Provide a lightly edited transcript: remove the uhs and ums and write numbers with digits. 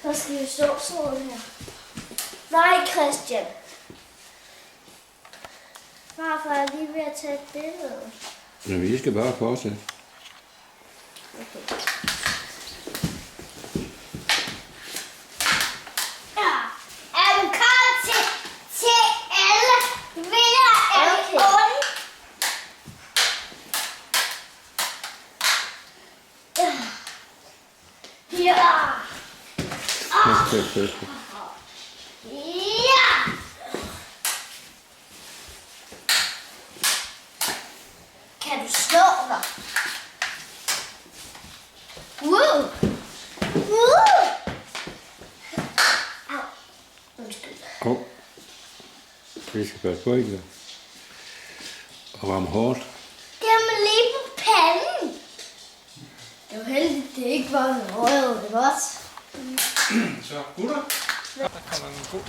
Så skal vi stå sådan her. Nej, Christian. Hvorfor er jeg lige ved at tage et billede? Men vi skal bare fortsætte. Okay. Ja, er du klar til alle vinder af okay. Ja. Ja. Kan du slå mig? Wow. Au. Undskyld. Hov. Vi skal passe på, ikke? Og ramme hårdt. Jamen lige på panden. Det var heldigt, det ikke var en rød, det var også. Så gutter, der kommer en god